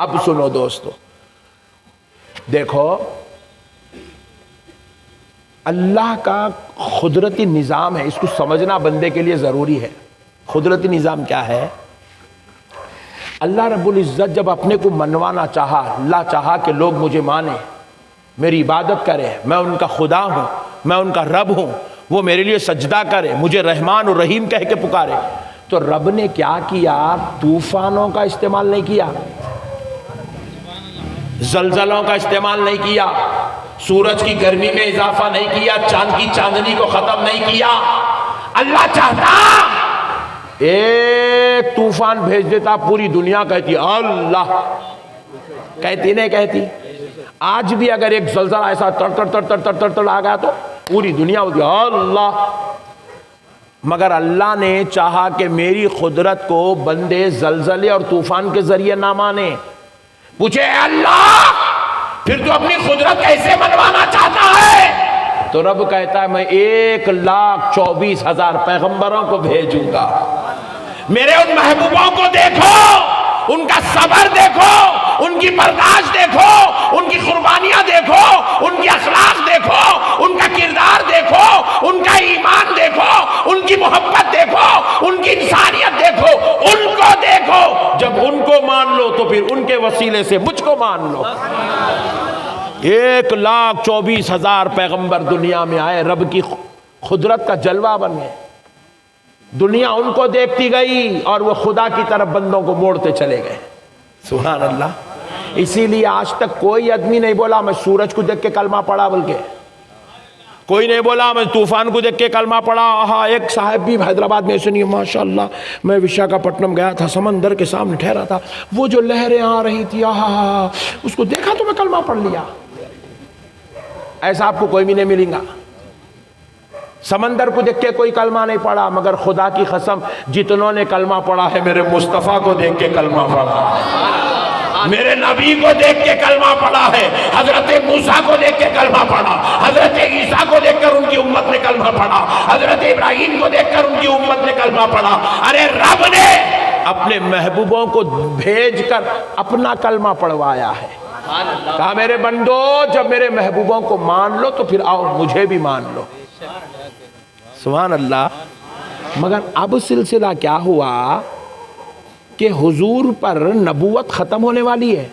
اب سنو دوستو، دیکھو اللہ کا قدرتی نظام ہے، اس کو سمجھنا بندے کے لیے ضروری ہے۔ قدرتی نظام کیا ہے؟ اللہ رب العزت جب اپنے کو منوانا چاہا، اللہ چاہا کہ لوگ مجھے مانیں، میری عبادت کریں، میں ان کا خدا ہوں، میں ان کا رب ہوں، وہ میرے لیے سجدہ کرے، مجھے رحمان اور رحیم کہہ کے پکارے، تو رب نے کیا کیا؟ طوفانوں کا استعمال نہیں کیا، زلزلوں کا استعمال نہیں کیا، سورج کی گرمی میں اضافہ نہیں کیا، چاند کی چاندنی کو ختم نہیں کیا۔ اللہ چاہتا ایک طوفان بھیج دیتا، پوری دنیا کہتی اللہ، کہتی نہیں کہتی؟ آج بھی اگر ایک زلزلہ ایسا تڑ تڑ تڑ تڑ تڑ تڑ تڑ آ گیا تو پوری دنیا ہوتی اللہ۔ مگر اللہ نے چاہا کہ میری قدرت کو بندے زلزلے اور طوفان کے ذریعے نہ مانے۔ پوچھے اے اللہ پھر تو اپنی قدرت کیسے منوانا چاہتا ہے؟ تو رب کہتا ہے میں 1,24,000 پیغمبروں کو بھیجوں گا۔ میرے ان محبوبوں کو دیکھو، ان کا صبر دیکھو، ان کی برداشت دیکھو، ان کی قربانیاں دیکھو، ان کی اخلاق دیکھو، ان کا کردار دیکھو، ان کا ایمان دیکھو، ان کی محبت دیکھو، ان کی انسانیت دیکھو، ان کو دیکھو۔ جب ان کو مان لو تو پھر ان کے وسیلے سے مجھ کو مان لو۔ 1,24,000 پیغمبر دنیا میں آئے، رب کی قدرت کا جلوہ بن گئے۔ دنیا ان کو دیکھتی گئی اور وہ خدا کی طرف بندوں کو موڑتے چلے گئے۔ سبحان اللہ۔ اسی لیے آج تک کوئی آدمی نہیں بولا میں سورج کو دیکھ کے کلمہ پڑھا، بلکہ کوئی نہیں بولا میں طوفان کو دیکھ کے کلمہ پڑھا۔ ایک صاحب بھی حیدرآباد میں ایسے نہیں، ماشاءاللہ میں وشاکھاپٹنم گیا تھا، سمندر کے سامنے ٹھہرا تھا، وہ جو لہریں آ رہی تھی اس کو دیکھا تو میں کلمہ پڑھ لیا۔ ایسا آپ کو کوئی بھی نہیں ملے گا۔ سمندر کو دیکھ کے کوئی کلمہ نہیں پڑھا، مگر خدا کی قسم جتنوں نے کلمہ پڑھا ہے میرے مصطفیٰ کو دیکھ کے کلمہ پڑھا ہے، میرے نبی کو دیکھ کے کلمہ پڑھا ہے، حضرت موسیٰ کو دیکھ کے کلمہ پڑھا، حضرت عیسیٰ کو دیکھ کر ان کی امت نے کلمہ پڑھا، حضرت ابراہیم کو دیکھ کر ان کی امت نے کلمہ پڑھا۔ ارے رب نے اپنے محبوبوں کو بھیج کر اپنا کلمہ پڑھوایا ہے۔ کہا میرے بندو جب میرے محبوبوں کو مان لو تو پھر آؤ مجھے بھی مان لو۔ سبحان اللہ۔ مگر اب سلسلہ کیا ہوا کہ حضور پر نبوت ختم ہونے والی ہے۔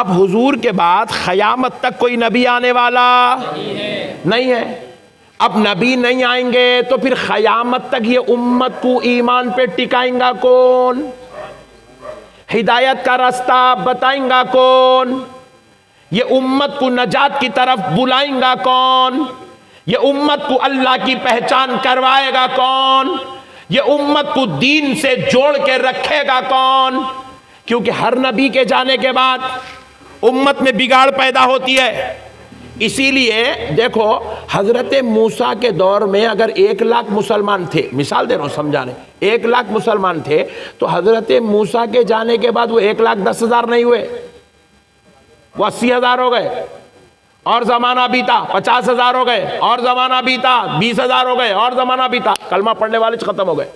اب حضور کے بعد قیامت تک کوئی نبی آنے والا نہیں ہے۔ اب نبی نہیں آئیں گے تو پھر قیامت تک یہ امت کو ایمان پہ ٹکائیں گا کون؟ ہدایت کا راستہ بتائیں گا کون؟ یہ امت کو نجات کی طرف بلائیں گا کون؟ یہ امت کو اللہ کی پہچان کروائے گا کون؟ یہ امت کو دین سے جوڑ کے رکھے گا کون؟ کیونکہ ہر نبی کے جانے کے بعد امت میں بگاڑ پیدا ہوتی ہے۔ اسی لیے دیکھو حضرت موسیٰ کے دور میں اگر 1,00,000 مسلمان تھے، مثال دے رہا ہوں سمجھانے، 1,00,000 مسلمان تھے تو حضرت موسیٰ کے جانے کے بعد وہ 1,10,000 نہیں ہوئے، وہ 80,000 ہو گئے، اور زمانہ بیتا 50,000 ہو گئے، اور زمانہ بیتا 20,000 ہو گئے، اور زمانہ بیتا کلمہ پڑھنے والے ختم ہو گئے۔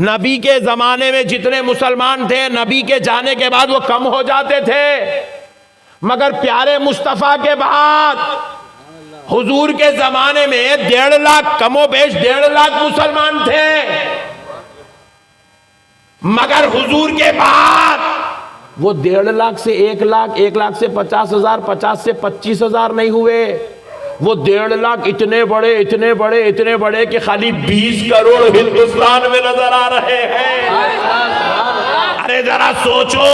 نبی کے زمانے میں جتنے مسلمان تھے نبی کے جانے کے بعد وہ کم ہو جاتے تھے، مگر پیارے مصطفیٰ کے بعد حضور کے زمانے میں 1,50,000 کم و بیش 1,50,000 مسلمان تھے، مگر حضور کے بعد وہ 1,50,000 سے 1,00,000، 1,00,000 سے 50,000، 50 سے 25,000 نہیں ہوئے، وہ 1,50,000 اتنے بڑے اتنے بڑے اتنے بڑے کہ خالی 20 کروڑ ہندوستان میں نظر آ رہے ہیں۔ ارے ذرا سوچو،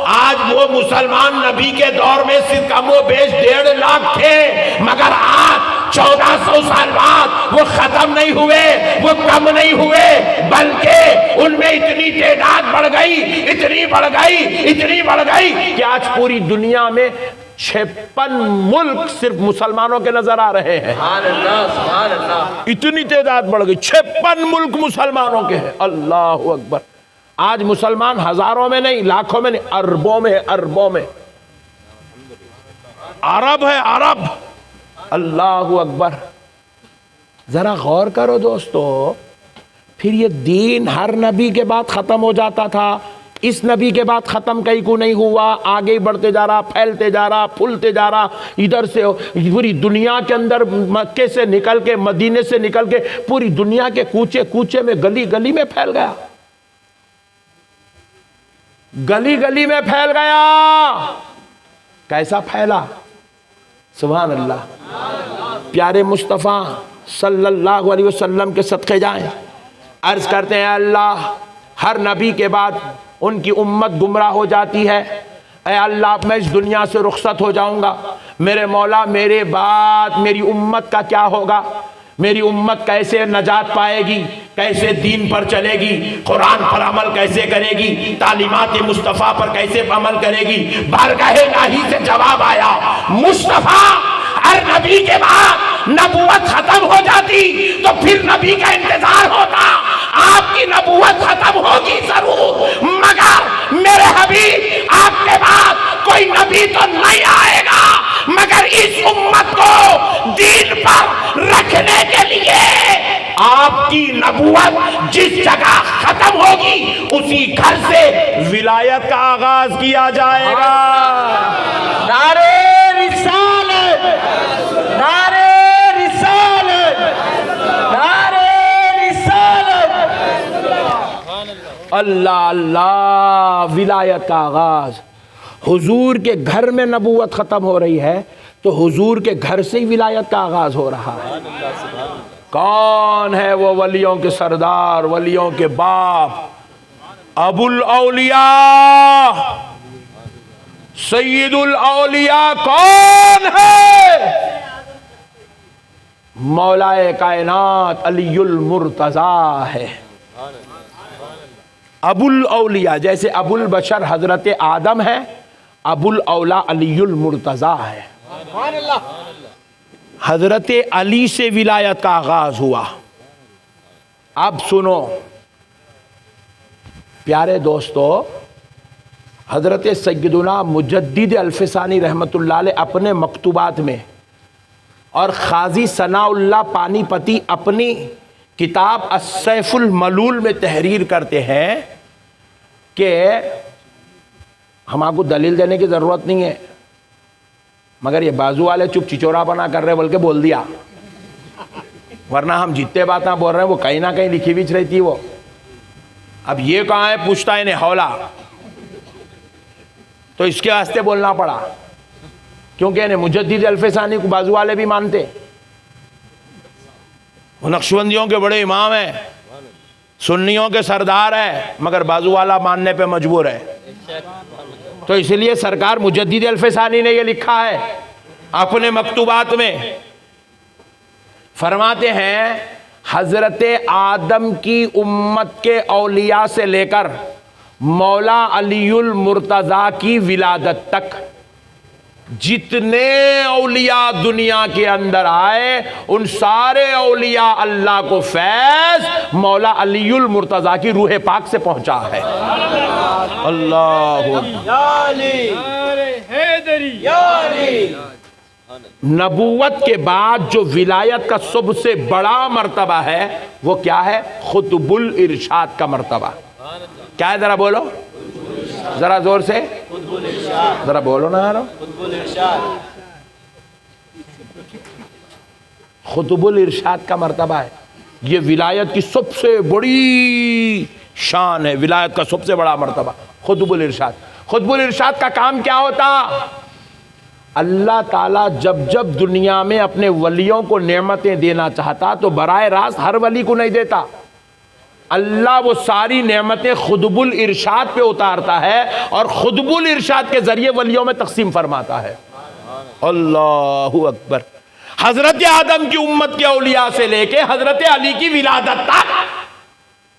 آج وہ مسلمان نبی کے دور میں صرف کم و بیش 1,50,000 تھے، مگر آج 1400 سال بعد وہ ختم نہیں ہوئے، وہ کم نہیں ہوئے، بلکہ ان میں اتنی تعداد بڑھ گئی، اتنی بڑھ گئی، اتنی بڑھ گئی کہ آج پوری دنیا میں 56 ملک صرف مسلمانوں کے نظر آ رہے ہیں۔ سبحان اللہ، سبحان اللہ۔ اتنی تعداد بڑھ گئی، 56 ملک مسلمانوں کے ہیں۔ اللہ اکبر۔ آج مسلمان ہزاروں میں نہیں، لاکھوں میں نہیں، اربوں میں ہے، اربوں میں۔ عرب ہے، عرب۔ اللہ اکبر۔ ذرا غور کرو دوستو، پھر یہ دین ہر نبی کے بعد ختم ہو جاتا تھا، اس نبی کے بعد ختم کہیں کو نہیں ہوا، آگے ہی بڑھتے جا رہا، پھیلتے جا رہا، پھولتے جا رہا، ادھر سے پوری دنیا کے اندر، مکے سے نکل کے، مدینے سے نکل کے پوری دنیا کے کوچے کوچے میں، گلی گلی میں پھیل گیا، گلی گلی میں پھیل گیا۔ کیسا پھیلا؟ سبحان اللہ۔ پیارے مصطفیٰ صلی اللہ علیہ وسلم کے صدقے جائیں، عرض کرتے ہیں اللہ ہر نبی کے بعد ان کی امت گمراہ ہو جاتی ہے، اے اللہ میں اس دنیا سے رخصت ہو جاؤں گا، میرے مولا میرے بعد میری امت کا کیا ہوگا؟ میری امت کیسے نجات پائے گی؟ کیسے دین پر چلے گی؟ قرآن پر عمل کیسے کرے گی؟ تعلیمات مصطفیٰ پر کیسے عمل کرے گی؟ بارگاہ الہی سے جواب آیا، مصطفیٰ ہر نبی کے بعد نبوت ختم ہو جاتی تو پھر نبی کا انتظار ہوتا، آپ کی نبوت ختم ہوگی ضرور، مگر میرے حبیب آپ کے بعد کوئی نبی تو نہیں آئے گا مگر اس امت کو دین پر رکھنے کے لیے آپ کی نبوت جس جگہ ختم ہوگی اسی گھر سے ولایت کا آغاز کیا جائے گا۔ نعرہ رسالت، نعرہ رسالت، نعرہ رسالت۔ اللہ اللہ، ولایت کا آغاز۔ حضور کے گھر میں نبوت ختم ہو رہی ہے تو حضور کے گھر سے ہی ولایت کا آغاز ہو رہا ہے۔ کون ہے وہ ولیوں کے سردار، ولیوں کے باپ؟ ابو الاولیاء، سید الاولیاء کون ہے؟ مولا کائنات علی المرتضیٰ ہے۔ ابو الاولیاء، جیسے ابو البشر حضرت آدم ہے، ابو الاولیاء علی المرتضیٰ ہے۔ حضرت علی سے ولایت کا آغاز ہوا۔ اب سنو پیارے دوستو، حضرت سیدنا مجدد الفسانی رحمت اللہ علیہ اپنے مکتوبات میں اور قاضی ثناء اللہ پانی پتی اپنی کتاب السیف الملول میں تحریر کرتے ہیں کہ ہم آپ کو دلیل دینے کی ضرورت نہیں ہے، مگر یہ بازو والے چپ چچورا بنا کر رہے بول کے بول دیا، ورنہ ہم جتنے باتیں بول رہے ہیں وہ کہیں نہ کہیں لکھی بھی رہتی۔ وہ اب یہ کہاں ہے پوچھتا ہے انہیں حولا، تو اس کے واسطے بولنا پڑا، کیونکہ انہیں مجدد الفسانی کو بازو والے بھی مانتے، وہ نقشبندیوں کے بڑے امام ہیں، سنیوں کے سردار ہیں، مگر بازو والا ماننے پہ مجبور ہے۔ تو اس لیے سرکار مجدد الفسانی نے یہ لکھا ہے اپنے مکتوبات میں، فرماتے ہیں حضرت آدم کی امت کے اولیاء سے لے کر مولا علی المرتضیٰ کی ولادت تک جتنے اولیاء دنیا کے اندر آئے ان سارے اولیاء اللہ کو فیض مولا علی المرتضیٰ کی روح پاک سے پہنچا ہے۔ اللہ نبوت کے بعد جو ولایت کا سب سے بڑا مرتبہ ہے وہ کیا ہے؟ قطب الارشاد کا مرتبہ۔ کیا ہے؟ ذرا بولو، ذرا زور سے ذرا بولو نا یارو۔ قطب الارشاد کا مرتبہ ہے، یہ ولایت کی سب سے بڑی شان ہے، ولایت کا سب سے بڑا مرتبہ قطب الارشاد۔ قطب الارشاد کا کام کیا ہوتا؟ اللہ تعالیٰ جب جب دنیا میں اپنے ولیوں کو نعمتیں دینا چاہتا تو براہ راست ہر ولی کو نہیں دیتا، اللہ وہ ساری نعمتیں قطب الارشاد پہ اتارتا ہے اور قطب الارشاد کے ذریعے ولیوں میں تقسیم فرماتا ہے۔ اللہ اکبر۔ حضرت آدم کی امت کے اولیاء سے لے کے حضرت علی کی ولادت تک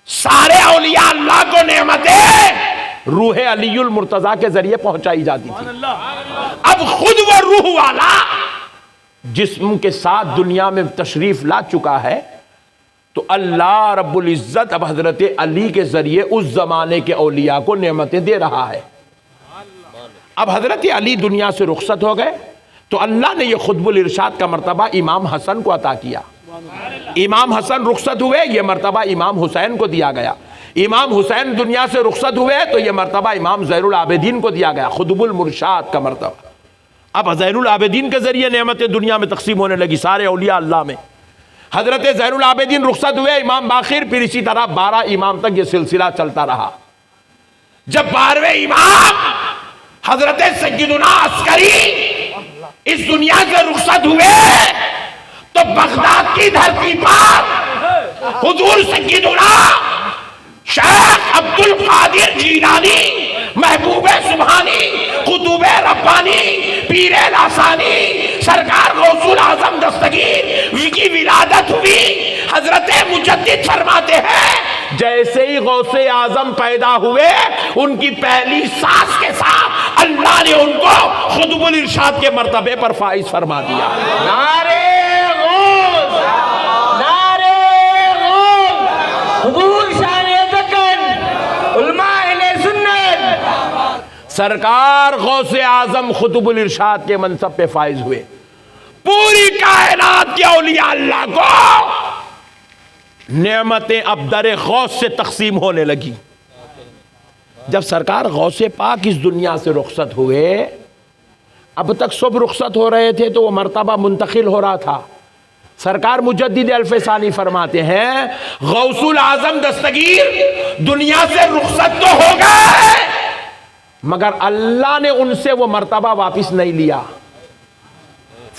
سارے اولیاء اللہ کو نعمتیں روح علی المرتضیٰ کے ذریعے پہنچائی جاتی تھی۔ اب خود وہ روح والا جسم کے ساتھ دنیا میں تشریف لا چکا ہے تو اللہ رب العزت اب حضرت علی کے ذریعے اس زمانے کے اولیاء کو نعمتیں دے رہا ہے۔ اب حضرت علی دنیا سے رخصت ہو گئے تو اللہ نے یہ قطب الارشاد کا مرتبہ امام حسن کو عطا کیا۔ امام حسن رخصت ہوئے، یہ مرتبہ امام حسین کو دیا گیا. امام حسین دنیا سے رخصت ہوئے تو یہ مرتبہ امام زین العابدین کو دیا گیا، خطب المرشاد کا مرتبہ. اب زین العابدین کے ذریعے نعمتیں دنیا میں تقسیم ہونے لگی سارے اولیاء اللہ میں. حضرت زین العابدین رخصت ہوئے، امام باقر، پھر اسی طرح 12 امام تک یہ سلسلہ چلتا رہا. جب 12ویں امام حضرت سیدنا عسکری اس دنیا سے رخصت ہوئے تو بغداد کی دھرتی پر حضور سیدنا شیخ عبد القادر جیلانی، محبوب سبحانی، قطب ربانی، پیر لاسانی، سرکار غوث الاعظم دستگیر کی ولادت ہوئی. حضرت مجدد فرماتے ہیں جیسے ہی غوث اعظم پیدا ہوئے ان کی پہلی سانس کے ساتھ اللہ نے ان کو خطب الارشاد کے مرتبے پر فائز فرما دیا. نعرے غوث، نعرے غوث، حضور شان دکن، علماء اہل سنت. سرکار غوث اعظم خطب الارشاد کے منصب پہ فائز ہوئے. پوری کائنات کے اولیاء اللہ کو نعمتیں اب در غوث سے تقسیم ہونے لگی. جب سرکار غوث پاک اس دنیا سے رخصت ہوئے، اب تک سب رخصت ہو رہے تھے تو وہ مرتبہ منتقل ہو رہا تھا. سرکار مجدد الف ثانی فرماتے ہیں غوث الاعظم دستگیر دنیا سے رخصت تو ہو گئے مگر اللہ نے ان سے وہ مرتبہ واپس نہیں لیا.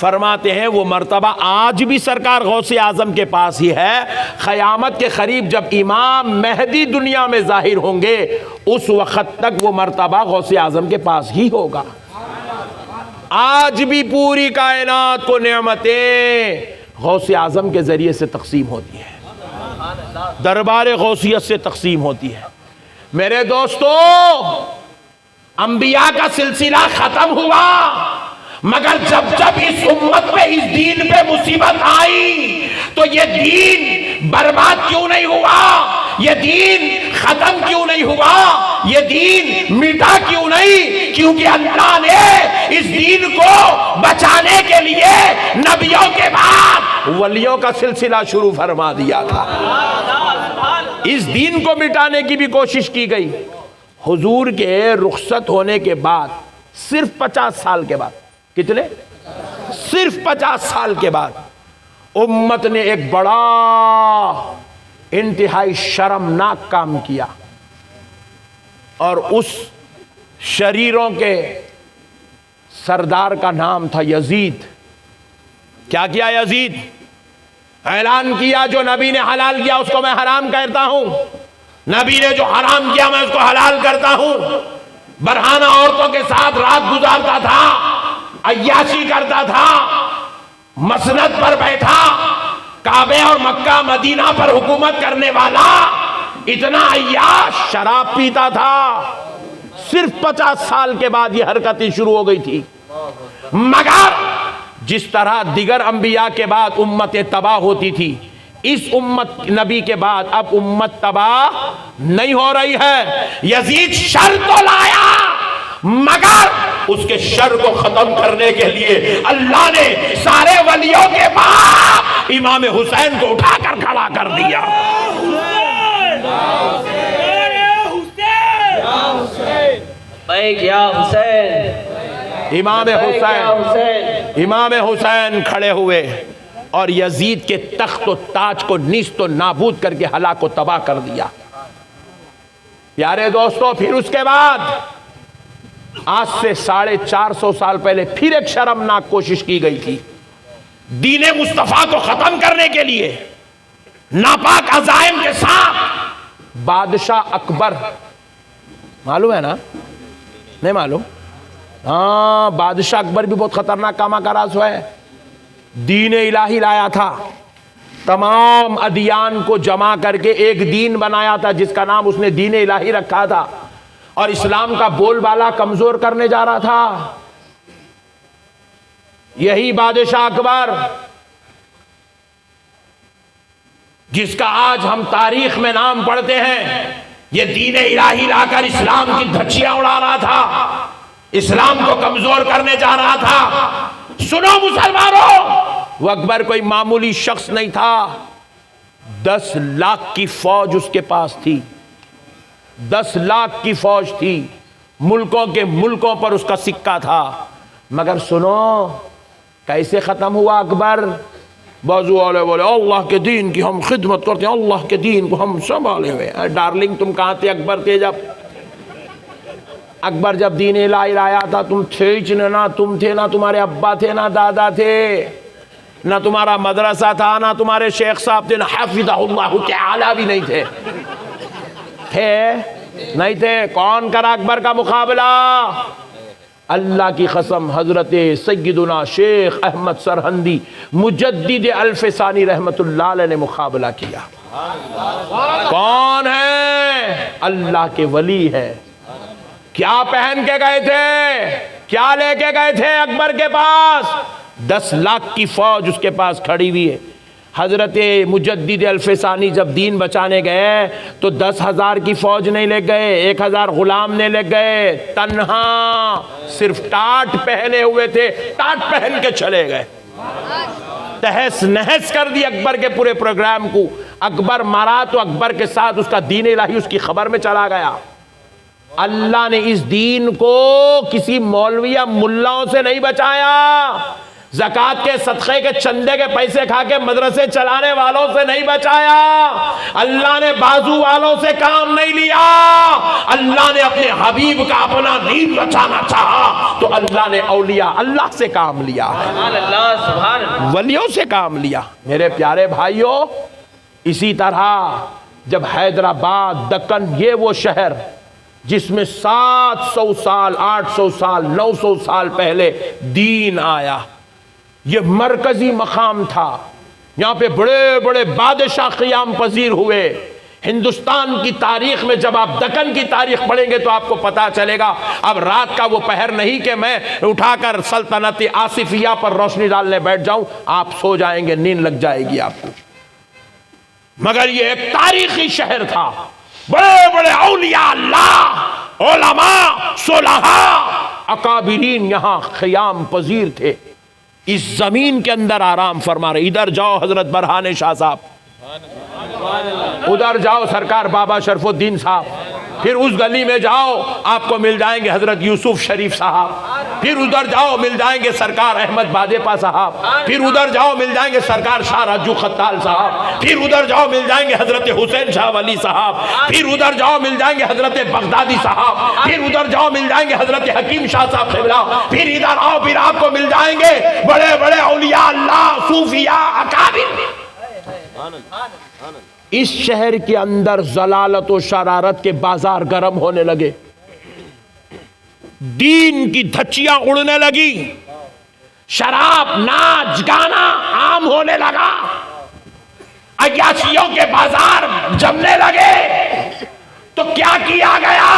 فرماتے ہیں وہ مرتبہ آج بھی سرکار غوث اعظم کے پاس ہی ہے. قیامت کے قریب جب امام مہدی دنیا میں ظاہر ہوں گے اس وقت تک وہ مرتبہ غوث اعظم کے پاس ہی ہوگا. آج بھی پوری کائنات کو نعمتیں غوث اعظم کے ذریعے سے تقسیم ہوتی ہے، دربار غوثیت سے تقسیم ہوتی ہے. میرے دوستو، انبیاء کا سلسلہ ختم ہوا مگر جب جب اس امت پہ اس دین پہ مصیبت آئی تو یہ دین برباد کیوں نہیں ہوا، یہ دین ختم کیوں نہیں ہوا، یہ دین مٹا کیوں نہیں؟ کیونکہ اللہ نے اس دین کو بچانے کے لیے نبیوں کے بعد ولیوں کا سلسلہ شروع فرما دیا تھا. اس دین کو مٹانے کی بھی کوشش کی گئی. حضور کے رخصت ہونے کے بعد صرف 50 سال کے بعد، کتنے؟ صرف 50 سال کے بعد امت نے ایک بڑا انتہائی شرمناک کام کیا، اور اس شریروں کے سردار کا نام تھا یزید. کیا کیا یزید؟ اعلان کیا جو نبی نے حلال کیا اس کو میں حرام کہتا ہوں، نبی نے جو حرام کیا میں اس کو حلال کرتا ہوں. برہانہ عورتوں کے ساتھ رات گزارتا تھا، عیاشی کرتا تھا، مسند پر بیٹھا، کعبے اور مکہ مدینہ پر حکومت کرنے والا، اتنا عیاش، شراب پیتا تھا. صرف 50 سال کے بعد یہ حرکتیں شروع ہو گئی تھی. مگر جس طرح دیگر انبیاء کے بعد امتیں تباہ ہوتی تھی، اس امت نبی کے بعد اب امت تباہ نہیں ہو رہی ہے. یزید شر تو لایا مگر اس کے شر کو ختم کرنے کے لیے اللہ نے سارے ولیوں کے باپ امام حسین کو اٹھا کر کھڑا کر دیا. امام حسین کھڑے ہوئے اور یزید کے تخت و تاج کو نیست و نابود کر کے ہلاک و تباہ کر دیا. پیارے دوستو، پھر اس کے بعد آج سے 450 سال پہلے پھر ایک شرمناک کوشش کی گئی تھی دین مصطفیٰ کو ختم کرنے کے لیے. ناپاک عزائم کے ساتھ بادشاہ اکبر، معلوم ہے نا؟ نہیں معلوم؟ ہاں، بادشاہ اکبر بھی بہت خطرناک کام کا راز ہے. دین الہی لایا تھا، تمام ادیان کو جمع کر کے ایک دین بنایا تھا جس کا نام اس نے دین الہی رکھا تھا، اور اسلام کا بول بالا کمزور کرنے جا رہا تھا. یہی بادشاہ اکبر جس کا آج ہم تاریخ میں نام پڑھتے ہیں، یہ دین الہی لا کر اسلام کی دھچیاں اڑا رہا تھا، اسلام کو کمزور کرنے جا رہا تھا. سنو مسلمانوں، وہ اکبر کوئی معمولی شخص نہیں تھا، 10 لاکھ کی فوج اس کے پاس تھی، 10 لاکھ کی فوج تھی، ملکوں کے ملکوں پر اس کا سکہ تھا۔ مگر سنو کیسے ختم ہوا اکبر؟ بازو والے بولے اللہ کے دین کی ہم خدمت کرتے ہیں، اللہ کے دین کو ہم سنبھالے ہوئے ہیں۔ ڈارلنگ تم کہاں تھے اکبر تھے جب دین الہی لایا تھا؟ تم تھے نہ تم تھے، نہ تمہارے ابا تھے، نہ دادا تھے، نہ تمہارا مدرسہ تھا، نہ تمہارے شیخ صاحب تھے، نہ حافظہ اللہ تعالی بھی نہیں تھے۔ نہیں تھے۔ کون کرا اکبر کا مقابلہ؟ اللہ کی قسم حضرت سیدنا شیخ احمد سرہندی مجدد الف ثانی رحمت اللہ علیہ نے مقابلہ کیا۔ کون ہے؟ اللہ کے ولی ہے۔ کیا پہن کے گئے تھے؟ کیا لے کے گئے تھے اکبر کے پاس؟ 10 لاکھ کی فوج اس کے پاس کھڑی ہوئی ہے۔ حضرت مجدد الف ثانی جب دین بچانے گئے تو 10,000 کی فوج نہیں لے گئے، 1,000 غلام نہیں لے گئے، تنہا صرف ٹاٹ پہنے ہوئے تھے، ٹاٹ پہن کے چلے گئے۔ تہس نہس کر دی اکبر کے پورے پروگرام کو۔ اکبر مرا تو اکبر کے ساتھ اس کا دین الہی اس کی خبر میں چلا گیا۔ اللہ نے اس دین کو کسی مولوی یا ملاؤں سے نہیں بچایا، زکوٰۃ کے صدقے کے چندے کے پیسے کھا کے مدرسے چلانے والوں سے نہیں بچایا، اللہ نے بازو والوں سے کام نہیں لیا۔ اللہ نے اپنے حبیب کا اپنا دین بچانا چاہا تو اللہ نے اولیاء اللہ سے کام لیا، ولیوں سے کام لیا۔ میرے پیارے بھائیوں، اسی طرح جب حیدرآباد دکن یہ وہ شہر جس میں 700 سال 800 سال 900 سال پہلے دین آیا، یہ مرکزی مقام تھا، یہاں پہ بڑے بڑے بادشاہ قیام پذیر ہوئے۔ ہندوستان کی تاریخ میں جب آپ دکن کی تاریخ پڑھیں گے تو آپ کو پتا چلے گا اب رات کا وہ پہر نہیں کہ میں اٹھا کر سلطنت آصفیہ پر روشنی ڈالنے بیٹھ جاؤں، آپ سو جائیں گے، نیند لگ جائے گی آپ کو۔ مگر یہ ایک تاریخی شہر تھا، بڑے بڑے اولیاء اللہ، علماء، صلحاء، اکابرین یہاں قیام پذیر تھے۔ اس زمین کے اندر آرام فرما رہے۔ ادھر جاؤ حضرت برہان شاہ صاحب، ادھر جاؤ سرکار بابا شرف الدین صاحب، پھر اس گلی میں جاؤ آپ کو مل جائیں گے حضرت یوسف شریف صاحب، پھر ادھر جاؤ مل جائیں گے سرکار احمد بادپا صاحب، پھر ادھر جاؤ مل جائیں گے سرکار شاہ راجو خطال صاحب، پھر ادھر جاؤ مل جائیں گے حضرت حسین شاہ ولی صاحب، پھر ادھر جاؤ مل جائیں گے حضرت بغدادی صاحب، پھر ادھر جاؤ مل جائیں گے حضرت حکیم شاہ صاحب قبلہ، پھر ادھر آؤ پھر آپ کو مل جائیں گے بڑے بڑے اولیاء اللہ، صوفیاء، اکابر۔ اس شہر کے اندر ضلالت و شرارت کے بازار گرم ہونے لگے، دین کی دھچیاں اڑنے لگی، شراب، ناچ، گانا عام ہونے لگا، عیاشیوں کے بازار جمنے لگے۔ تو کیا کیا گیا؟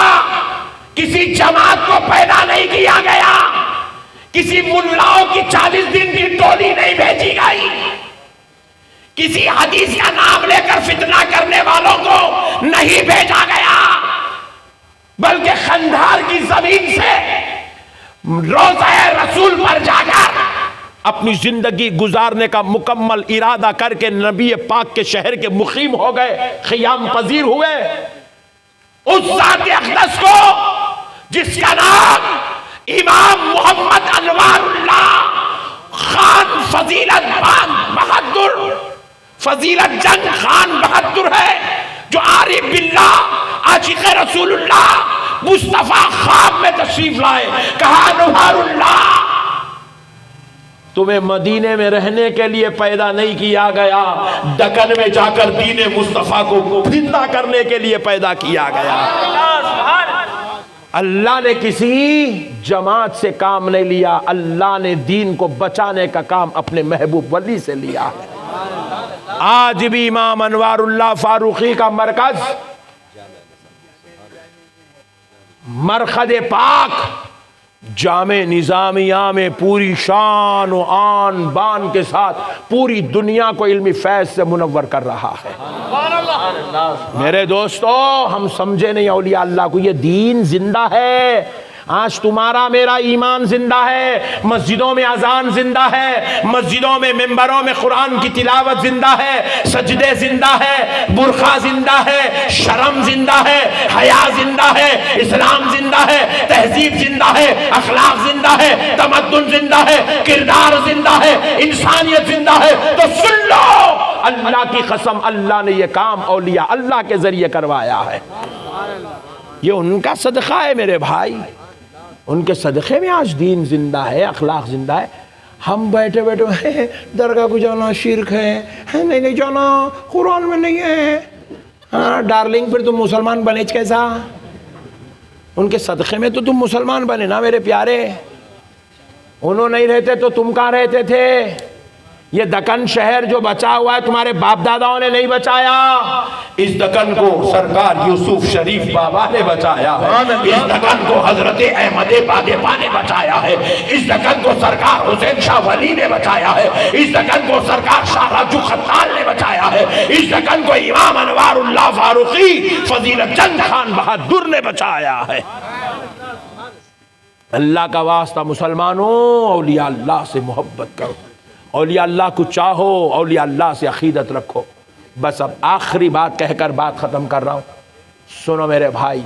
کسی جماعت کو پیدا نہیں کیا گیا، کسی ملاؤں کی 40 دن کی ٹولی نہیں بھیجی گئی، کسی حدیث کا نام لے کر فتنہ کرنے والوں کو نہیں بھیجا گیا، بلکہ خندھار کی زمین سے روضہ رسول پر جا کر اپنی زندگی گزارنے کا مکمل ارادہ کر کے نبی پاک کے شہر کے مقیم ہو گئے، قیام پذیر ہوئے۔ اس ذات اقدس کو جس کا نام امام محمد انوار اللہ خان فضیلت بہادر، فضیلت جنگ خان بہادر ہے، جو عارف باللہ، عاشق رسول اللہ، مصطفیٰ خواب میں تشریف لائے، کہا انوار اللہ تمہیں مدینے میں رہنے کے لیے پیدا نہیں کیا گیا، دکن میں جا کر دین مصطفیٰ کو زندہ کرنے کے لیے پیدا کیا گیا۔ اللہ نے کسی جماعت سے کام نہیں لیا، اللہ نے دین کو بچانے کا کام اپنے محبوب ولی سے لیا ہے۔ آج بھی امام انوار اللہ فاروقی کا مرکز مرقد پاک جامع نظامیہ میں پوری شان و آن بان کے ساتھ پوری دنیا کو علمی فیض سے منور کر رہا ہے۔ میرے دوستو، ہم سمجھے نہیں اولیاء اللہ کو، یہ دین زندہ ہے۔ آج تمہارا میرا ایمان زندہ ہے، مسجدوں میں اذان زندہ ہے، مسجدوں میں ممبروں میں قرآن کی تلاوت زندہ ہے، سجدے زندہ ہے، برقع زندہ ہے، شرم زندہ ہے، حیا زندہ ہے، اسلام زندہ ہے، تہذیب زندہ ہے، اخلاق زندہ ہے، تمدن زندہ ہے، کردار زندہ ہے، انسانیت زندہ ہے، تو سن لو اللہ کی قسم اللہ نے یہ کام اولیاء اللہ کے ذریعے کروایا ہے۔ یہ ان کا صدقہ ہے میرے بھائی، ان کے صدقے میں آج دین زندہ ہے، اخلاق زندہ ہے۔ ہم بیٹھے بیٹھے درگاہ کو جانا شرک ہے، نہیں جانا، قرآن میں نہیں ہے۔ ہاں ڈارلنگ، پھر تم مسلمان بنے کیسا؟ ان کے صدقے میں تو تم مسلمان بنے نا میرے پیارے۔ انہوں نہیں رہتے تو تم کہاں رہتے تھے؟ یہ دکن شہر جو بچا ہوا ہے تمہارے باپ داداؤں نے نہیں بچایا، اس دکن کو سرکار یوسف شریف بابا نے بچایا ہے، اس دکن کو حضرت احمد بادپا نے بچایا ہے، اس دکن کو سرکار حسین شاہ ولی نے بچایا ہے، اس دکن کو سرکار شاہ راجو خطال نے بچایا ہے، اس دکن کو امام انوار اللہ فاروقی فضیلت چند خان بہادر نے بچایا ہے۔ اللہ کا واسطہ مسلمانوں، اولیاء اللہ سے محبت کرو، اولیاء اللہ کو چاہو، اولیاء اللہ سے عقیدت رکھو۔ بس اب آخری بات کہہ کر بات ختم کر رہا ہوں، سنو میرے بھائی،